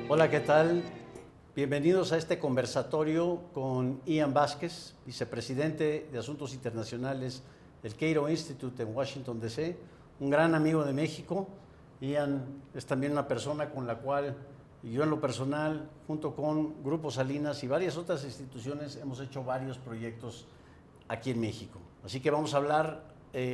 Hola, ¿qué tal? Bienvenidos a este conversatorio con Ian Vázquez, vicepresidente de Asuntos Internacionales del Cato Institute en Washington, D.C., un gran amigo de México. Ian es también una persona con la cual yo en lo personal, junto con Grupo Salinas y varias otras instituciones, hemos hecho varios proyectos aquí en México. Así que vamos a hablar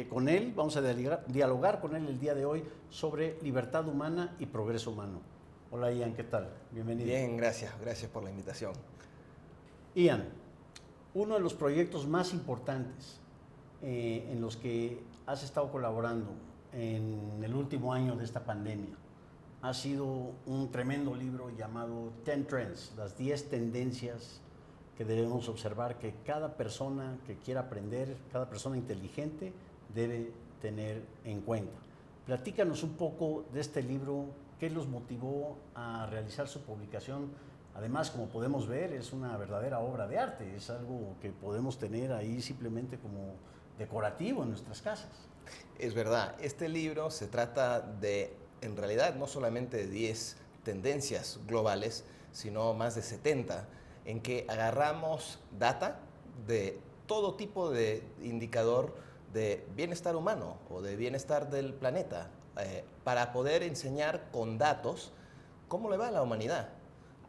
con él, vamos a dialogar con él el día de hoy sobre libertad humana y progreso humano. Hola Ian, ¿qué tal? Bienvenido. Bien, gracias por la invitación. Ian, uno de los proyectos más importantes en los que has estado colaborando en el último año de esta pandemia ha sido un tremendo libro llamado 10 Trends, las 10 tendencias que debemos observar que cada persona que quiera aprender, cada persona inteligente debe tener en cuenta. Platícanos un poco de este libro. ¿Qué los motivó a realizar su publicación? Además, como podemos ver, es una verdadera obra de arte, es algo que podemos tener ahí simplemente como decorativo en nuestras casas. Es verdad, este libro se trata de, en realidad, no solamente de 10 tendencias globales, sino más de 70, en que agarramos data de todo tipo de indicador de bienestar humano o de bienestar del planeta, para poder enseñar con datos cómo le va a la humanidad.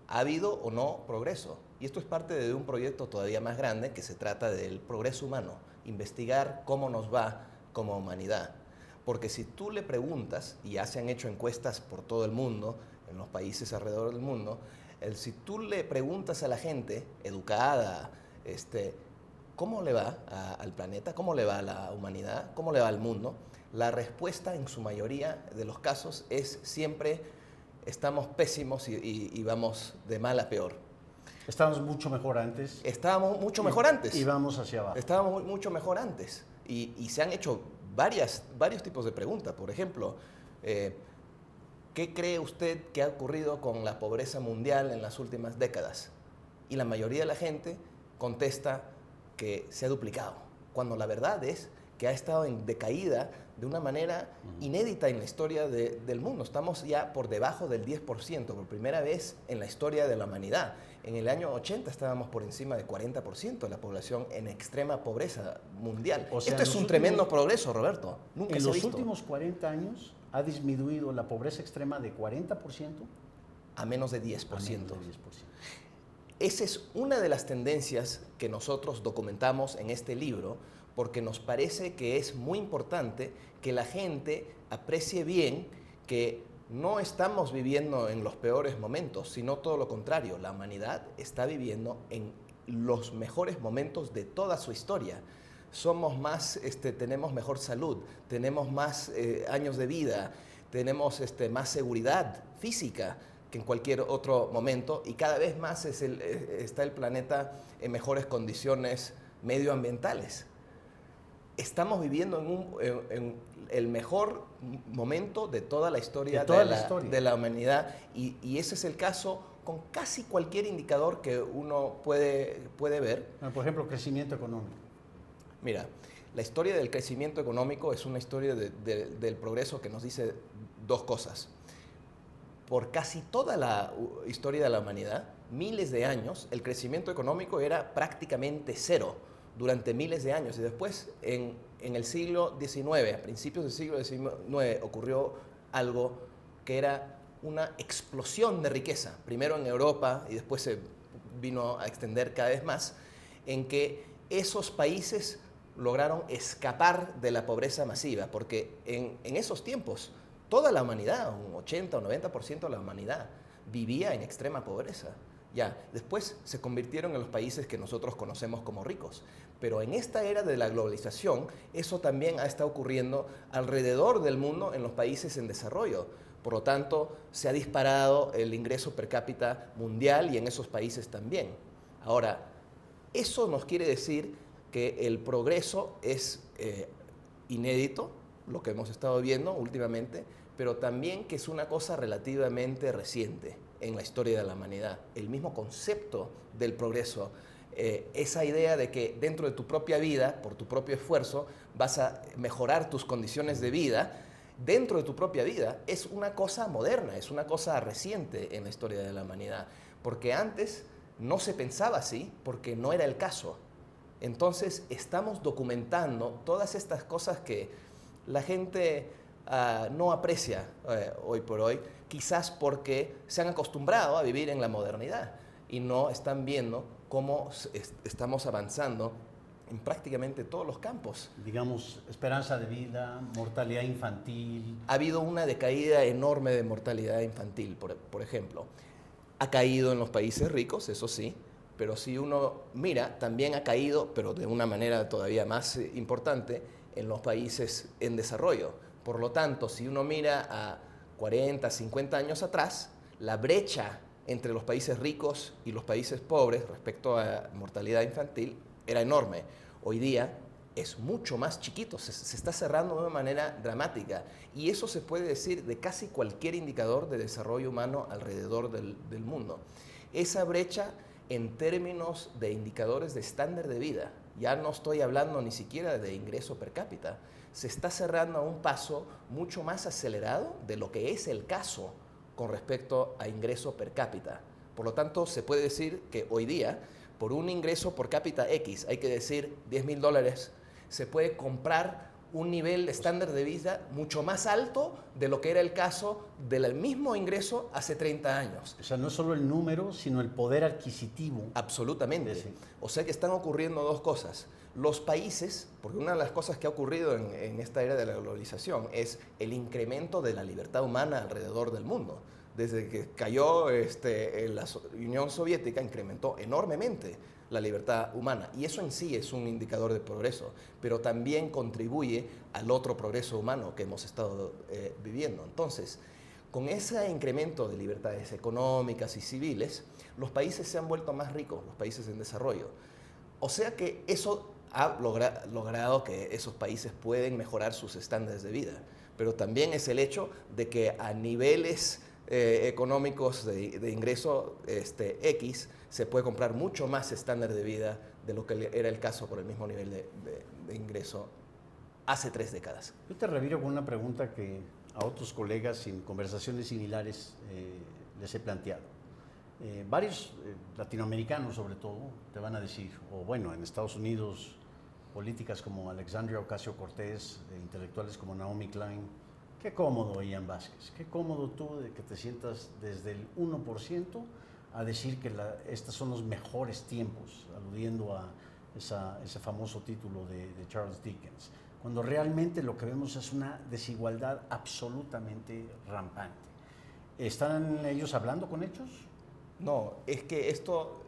¿Ha habido o no progreso? Y esto es parte de un proyecto todavía más grande que se trata del progreso humano, investigar cómo nos va como humanidad. Porque si tú le preguntas, y ya se han hecho encuestas por todo el mundo, en los países alrededor del mundo, si tú le preguntas a la gente educada, ¿cómo le va al planeta? ¿Cómo le va a la humanidad? ¿Cómo le va al mundo? La respuesta en su mayoría de los casos es siempre estamos pésimos y vamos de mal a peor. Estábamos mucho mejor antes. Estábamos mucho mejor antes. Y vamos hacia abajo. Estábamos mucho mejor antes. Y se han hecho varios tipos de preguntas. Por ejemplo, ¿qué cree usted que ha ocurrido con la pobreza mundial en las últimas décadas? Y la mayoría de la gente contesta que se ha duplicado, cuando la verdad es que ha estado en decaída de una manera inédita en la historia del mundo. Estamos ya por debajo del 10%, por primera vez en la historia de la humanidad. En el año 80 estábamos por encima del 40% de la población en extrema pobreza mundial. O sea, esto es un tremendo progreso, Roberto. Nunca se ha visto. En los últimos 40 años ha disminuido la pobreza extrema de 40% a menos de 10%. A menos de 10%. Esa es una de las tendencias que nosotros documentamos en este libro, porque nos parece que es muy importante que la gente aprecie bien que no estamos viviendo en los peores momentos, sino todo lo contrario. La humanidad está viviendo en los mejores momentos de toda su historia. Somos más, tenemos mejor salud, tenemos más años de vida, tenemos más seguridad física que en cualquier otro momento, y cada vez más está el planeta en mejores condiciones medioambientales. Estamos viviendo en el mejor momento de toda la historia de la humanidad, y ese es el caso con casi cualquier indicador que uno puede ver. Por ejemplo, crecimiento económico. Mira, la historia del crecimiento económico es una historia del progreso que nos dice dos cosas. Por casi toda la historia de la humanidad, miles de años, el crecimiento económico era prácticamente cero durante miles de años. Y después, en el siglo XIX, a principios del siglo XIX, ocurrió algo que era una explosión de riqueza. Primero en Europa y después se vino a extender cada vez más, en que esos países lograron escapar de la pobreza masiva, porque en esos tiempos toda la humanidad, un 80 o 90% de la humanidad, vivía en extrema pobreza. Ya, después se convirtieron en los países que nosotros conocemos como ricos. Pero en esta era de la globalización, eso también ha estado ocurriendo alrededor del mundo en los países en desarrollo. Por lo tanto, se ha disparado el ingreso per cápita mundial y en esos países también. Ahora, eso nos quiere decir que el progreso es inédito, lo que hemos estado viendo últimamente, pero también que es una cosa relativamente reciente en la historia de la humanidad. El mismo concepto del progreso, esa idea de que dentro de tu propia vida, por tu propio esfuerzo, vas a mejorar tus condiciones de vida, dentro de tu propia vida es una cosa moderna, es una cosa reciente en la historia de la humanidad, porque antes no se pensaba así, porque no era el caso. Entonces estamos documentando todas estas cosas que la gente no aprecia hoy por hoy, quizás porque se han acostumbrado a vivir en la modernidad y no están viendo cómo estamos avanzando en prácticamente todos los campos. Digamos, esperanza de vida, mortalidad infantil. Ha habido una decaída enorme de mortalidad infantil, por ejemplo. Ha caído en los países ricos, eso sí, pero si uno mira, también ha caído, pero de una manera todavía más importante, en los países en desarrollo. Por lo tanto, si uno mira a 40, 50 años atrás, la brecha entre los países ricos y los países pobres respecto a mortalidad infantil era enorme. Hoy día es mucho más chiquito, se está cerrando de una manera dramática. Y eso se puede decir de casi cualquier indicador de desarrollo humano alrededor del mundo. Esa brecha en términos de indicadores de estándar de vida, ya no estoy hablando ni siquiera de ingreso per cápita, se está cerrando a un paso mucho más acelerado de lo que es el caso con respecto a ingreso per cápita. Por lo tanto, se puede decir que hoy día, por un ingreso por cápita X, hay que decir $10,000, se puede comprar un nivel de estándar de vida mucho más alto de lo que era el caso del mismo ingreso hace 30 años. O sea, no solo el número, sino el poder adquisitivo. Absolutamente. Sí. O sea que están ocurriendo dos cosas. Los países, porque una de las cosas que ha ocurrido en esta era de la globalización es el incremento de la libertad humana alrededor del mundo. Desde que cayó la Unión Soviética, incrementó enormemente la libertad humana. Y eso en sí es un indicador de progreso, pero también contribuye al otro progreso humano que hemos estado viviendo. Entonces, con ese incremento de libertades económicas y civiles, los países se han vuelto más ricos, los países en desarrollo. O sea que eso ha logrado que esos países pueden mejorar sus estándares de vida, pero también es el hecho de que a niveles económicos de ingreso X se puede comprar mucho más estándar de vida de lo que era el caso por el mismo nivel de ingreso hace 3 décadas. Yo te reviro con una pregunta que a otros colegas en conversaciones similares les he planteado. Varios latinoamericanos sobre todo te van a decir, o bueno, en Estados Unidos, políticas como Alexandria Ocasio-Cortez, intelectuales como Naomi Klein, qué cómodo Ian Vázquez, qué cómodo tú de que te sientas desde el 1% a decir que estos son los mejores tiempos, aludiendo a ese famoso título de Charles Dickens, cuando realmente lo que vemos es una desigualdad absolutamente rampante. ¿Están ellos hablando con hechos? No, es que esto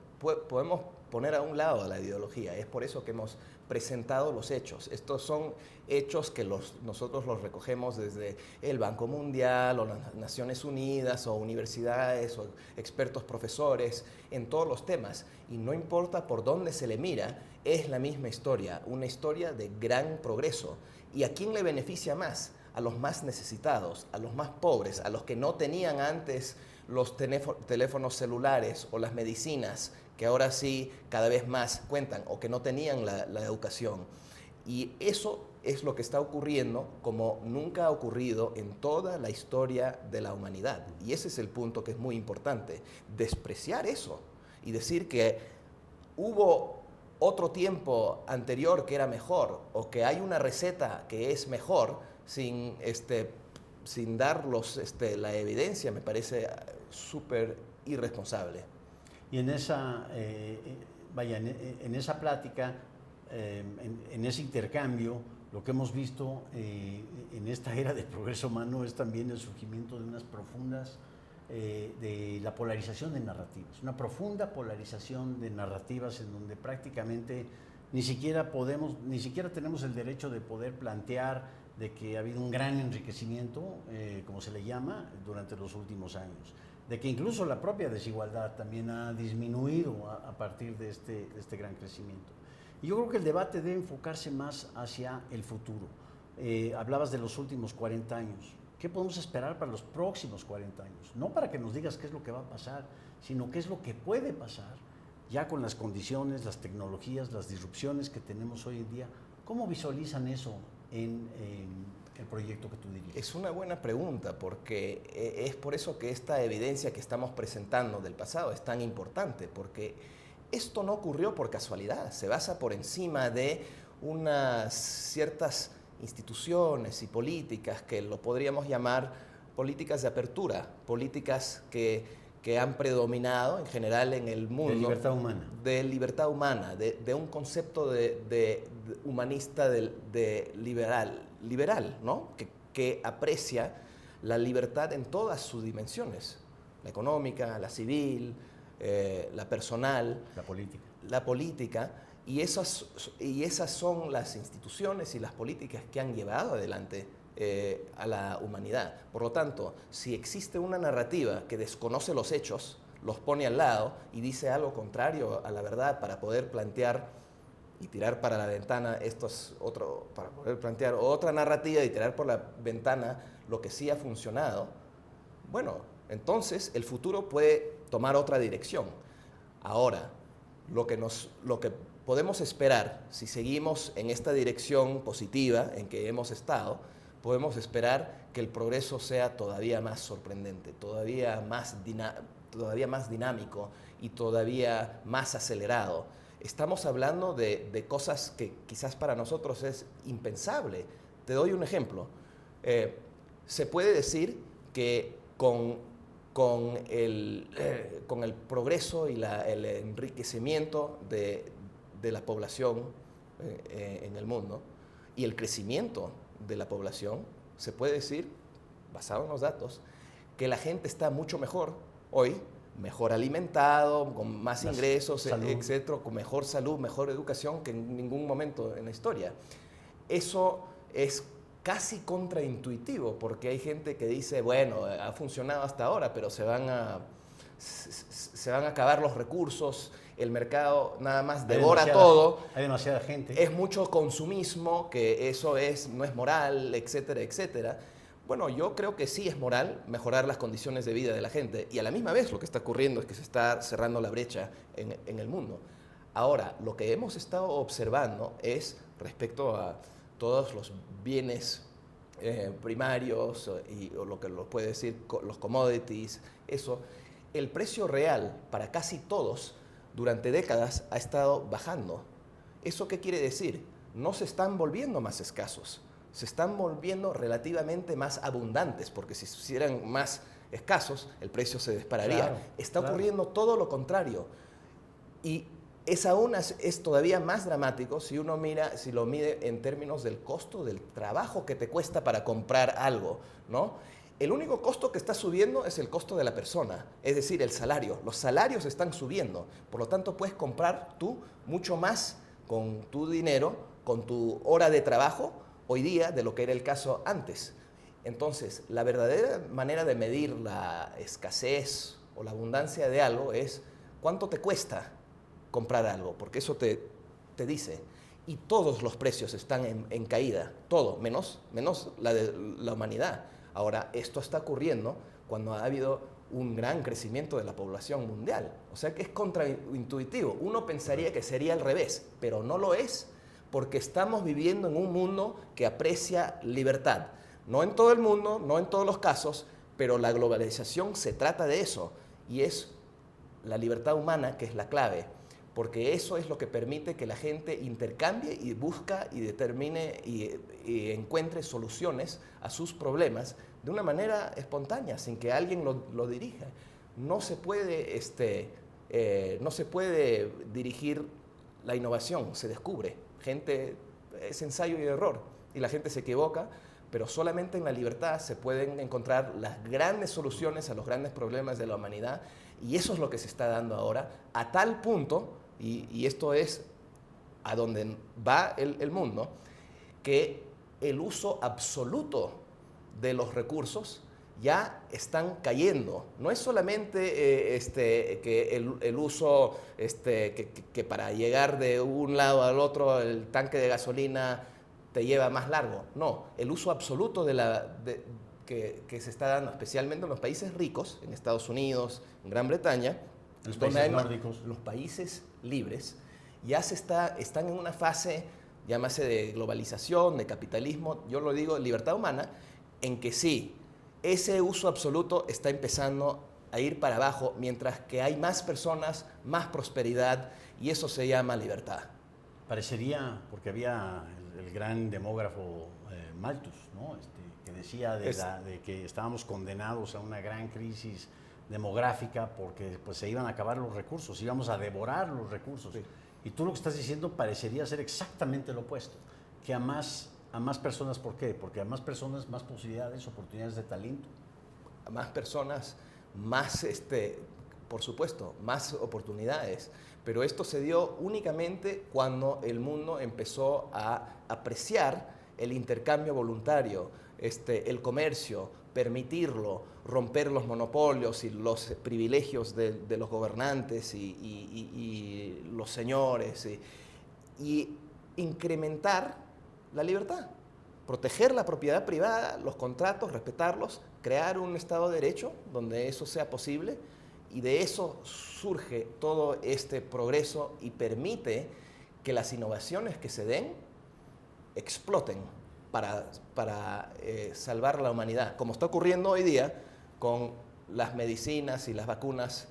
podemos poner a un lado la ideología, es por eso que hemos presentado los hechos. Estos son hechos que nosotros los recogemos desde el Banco Mundial o las Naciones Unidas o universidades o expertos profesores en todos los temas. Y no importa por dónde se le mira, es la misma historia, una historia de gran progreso. ¿Y a quién le beneficia más? A los más necesitados, a los más pobres, a los que no tenían antes los teléfonos celulares o las medicinas, que ahora sí cada vez más cuentan, o que no tenían la educación. Y eso es lo que está ocurriendo como nunca ha ocurrido en toda la historia de la humanidad. Y ese es el punto que es muy importante, despreciar eso y decir que hubo otro tiempo anterior que era mejor, o que hay una receta que es mejor, sin dar la evidencia, me parece súper irresponsable. Y en esa, en esa plática, en ese intercambio, lo que hemos visto en esta era del progreso humano es también el surgimiento de unas profundas, de la polarización de narrativas, una profunda polarización de narrativas en donde prácticamente ni siquiera tenemos el derecho de poder plantear de que ha habido un gran enriquecimiento, como se le llama, durante los últimos años, de que incluso la propia desigualdad también ha disminuido a partir de este gran crecimiento. Y yo creo que el debate debe enfocarse más hacia el futuro. Hablabas de los últimos 40 años. ¿Qué podemos esperar para los próximos 40 años? No para que nos digas qué es lo que va a pasar, sino qué es lo que puede pasar ya con las condiciones, las tecnologías, las disrupciones que tenemos hoy en día. ¿Cómo visualizan eso en el proyecto? proyecto que tú diriges? Es una buena pregunta, porque es por eso que esta evidencia que estamos presentando del pasado es tan importante, porque esto no ocurrió por casualidad, se basa por encima de unas ciertas instituciones y políticas que lo podríamos llamar políticas de apertura, políticas que han predominado en general en el mundo. De libertad humana. De libertad humana, de un concepto de humanista de liberal, ¿no? Que aprecia la libertad en todas sus dimensiones, la económica, la civil, la personal, la política, y esas son las instituciones y las políticas que han llevado adelante a la humanidad. Por lo tanto, si existe una narrativa que desconoce los hechos, los pone al lado y dice algo contrario a la verdad para poder plantear y tirar para la ventana para poder plantear otra narrativa y tirar por la ventana lo que sí ha funcionado, bueno, entonces el futuro puede tomar otra dirección. Ahora, lo que podemos esperar si seguimos en esta dirección positiva en que hemos estado, podemos esperar que el progreso sea todavía más sorprendente, todavía más dinámico y todavía más acelerado. Estamos hablando de cosas que quizás para nosotros es impensable. Te doy un ejemplo. Se puede decir que con el progreso y el enriquecimiento de la población en el mundo y el crecimiento de la población, se puede decir, basado en los datos, que la gente está mucho mejor hoy, mejor alimentado, con más ingresos, etcétera, con mejor salud, mejor educación que en ningún momento en la historia. Eso es casi contraintuitivo, porque hay gente que dice, bueno, ha funcionado hasta ahora, pero se van a acabar los recursos, el mercado nada más devora todo. Hay demasiada gente. Es mucho consumismo, que eso no es moral, etcétera, etcétera. Bueno, yo creo que sí es moral mejorar las condiciones de vida de la gente, y a la misma vez lo que está ocurriendo es que se está cerrando la brecha en el mundo. Ahora, lo que hemos estado observando es respecto a todos los bienes primarios o lo que lo puede decir los commodities, eso, el precio real para casi todos durante décadas ha estado bajando. ¿Eso qué quiere decir? No se están volviendo más escasos, se están volviendo relativamente más abundantes, porque si se hicieran más escasos, el precio se dispararía. Claro, está claro. ocurriendo todo lo contrario. Y es todavía más dramático si lo mide en términos del costo del trabajo que te cuesta para comprar algo, ¿no? El único costo que está subiendo es el costo de la persona, es decir, el salario. Los salarios están subiendo, por lo tanto puedes comprar tú mucho más con tu dinero, con tu hora de trabajo, hoy día de lo que era el caso antes. Entonces, la verdadera manera de medir la escasez o la abundancia de algo es cuánto te cuesta comprar algo, porque eso te dice. Y todos los precios están en caída, todo, menos la de la humanidad. Ahora, esto está ocurriendo cuando ha habido un gran crecimiento de la población mundial. O sea que es contraintuitivo. Uno pensaría que sería al revés, pero no lo es, porque estamos viviendo en un mundo que aprecia libertad. No en todo el mundo, no en todos los casos, pero la globalización se trata de eso, y es la libertad humana que es la clave, porque eso es lo que permite que la gente intercambie y busca y determine y encuentre soluciones a sus problemas de una manera espontánea, sin que alguien lo dirija. No se puede dirigir la innovación, se descubre. Es ensayo y error, y la gente se equivoca, pero solamente en la libertad se pueden encontrar las grandes soluciones a los grandes problemas de la humanidad, y eso es lo que se está dando ahora, a tal punto, y esto es a donde va el mundo, que el uso absoluto de los recursos ya están cayendo. No es solamente que el uso, que para llegar de un lado al otro el tanque de gasolina te lleva más largo. No, el uso absoluto que se está dando, especialmente en los países ricos, en Estados Unidos, en Gran Bretaña, los países nórdicos, los países libres, ya están en una fase llámase de globalización, de capitalismo, yo lo digo libertad humana, en que sí, ese uso absoluto está empezando a ir para abajo, mientras que hay más personas, más prosperidad, y eso se llama libertad. Parecería, porque había el gran demógrafo Malthus, ¿no? Que decía de que estábamos condenados a una gran crisis demográfica porque pues, se iban a acabar los recursos, íbamos a devorar los recursos. Sí. Y tú lo que estás diciendo parecería ser exactamente lo opuesto, que a más personas, ¿por qué? Porque a más personas, más posibilidades, oportunidades de talento. A más personas, más, por supuesto, más oportunidades. Pero esto se dio únicamente cuando el mundo empezó a apreciar el intercambio voluntario, el comercio, permitirlo, romper los monopolios y los privilegios de los gobernantes y los señores y incrementar la libertad, proteger la propiedad privada, los contratos, respetarlos, crear un Estado de Derecho donde eso sea posible, y de eso surge todo este progreso y permite que las innovaciones que se den exploten para salvar a la humanidad, como está ocurriendo hoy día con las medicinas y las vacunas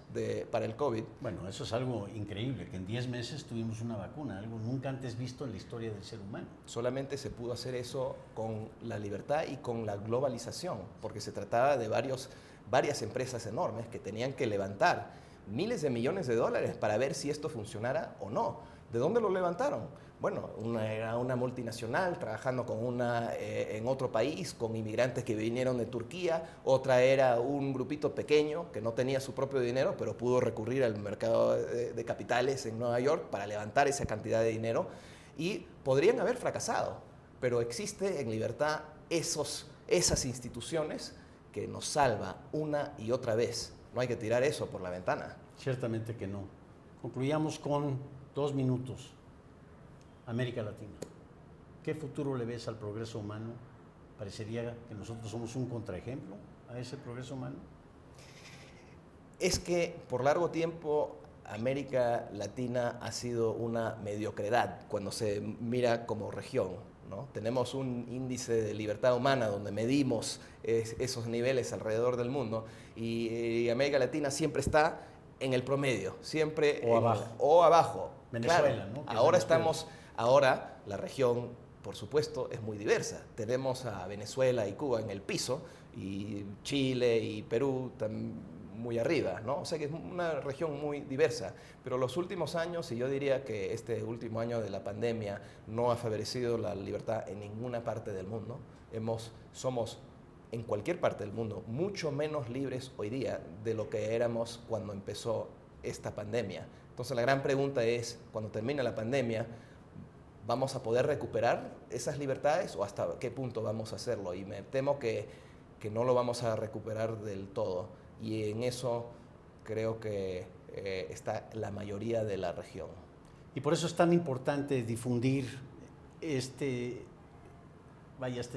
para el COVID. Bueno, eso es algo increíble, que en 10 meses tuvimos una vacuna, algo nunca antes visto en la historia del ser humano. Solamente se pudo hacer eso con la libertad y con la globalización, porque se trataba de varias empresas enormes que tenían que levantar miles de millones de dólares para ver si esto funcionara o no. ¿De dónde lo levantaron? Bueno, era una multinacional trabajando con en otro país, con inmigrantes que vinieron de Turquía. Otra era un grupito pequeño que no tenía su propio dinero, pero pudo recurrir al mercado de capitales en Nueva York para levantar esa cantidad de dinero. Y podrían haber fracasado, pero existe en libertad esas instituciones que nos salva una y otra vez. No hay que tirar eso por la ventana. Ciertamente que no. Concluyamos con 2 minutos. América Latina. ¿Qué futuro le ves al progreso humano? Parecería que nosotros somos un contraejemplo a ese progreso humano. Es que por largo tiempo América Latina ha sido una mediocridad cuando se mira como región, ¿no? Tenemos un índice de libertad humana donde medimos esos niveles alrededor del mundo y América Latina siempre está en el promedio, siempre o abajo. Venezuela, claro, ¿no? Ahora la región, por supuesto, es muy diversa. Tenemos a Venezuela y Cuba en el piso y Chile y Perú muy arriba, ¿no? O sea que es una región muy diversa. Pero los últimos años, y yo diría que este último año de la pandemia no ha favorecido la libertad en ninguna parte del mundo. Somos en cualquier parte del mundo mucho menos libres hoy día de lo que éramos cuando empezó esta pandemia. Entonces la gran pregunta es, cuando termine la pandemia, ¿vamos a poder recuperar esas libertades o hasta qué punto vamos a hacerlo? Y me temo que no lo vamos a recuperar del todo. Y en eso creo que está la mayoría de la región. Y por eso es tan importante difundir este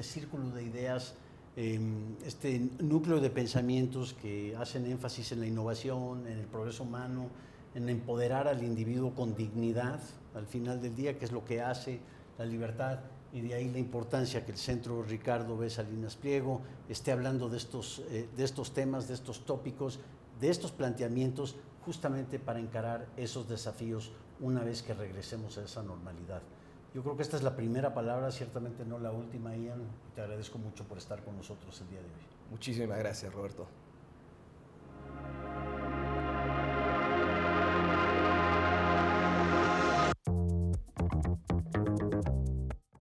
círculo de ideas, este núcleo de pensamientos que hacen énfasis en la innovación, en el progreso humano, en empoderar al individuo con dignidad al final del día, que es lo que hace la libertad, y de ahí la importancia que el Centro Ricardo B. Salinas Pliego esté hablando de estos temas, de estos tópicos, de estos planteamientos, justamente para encarar esos desafíos una vez que regresemos a esa normalidad. Yo creo que esta es la primera palabra, ciertamente no la última, Ian. Te agradezco mucho por estar con nosotros el día de hoy. Muchísimas gracias, Roberto.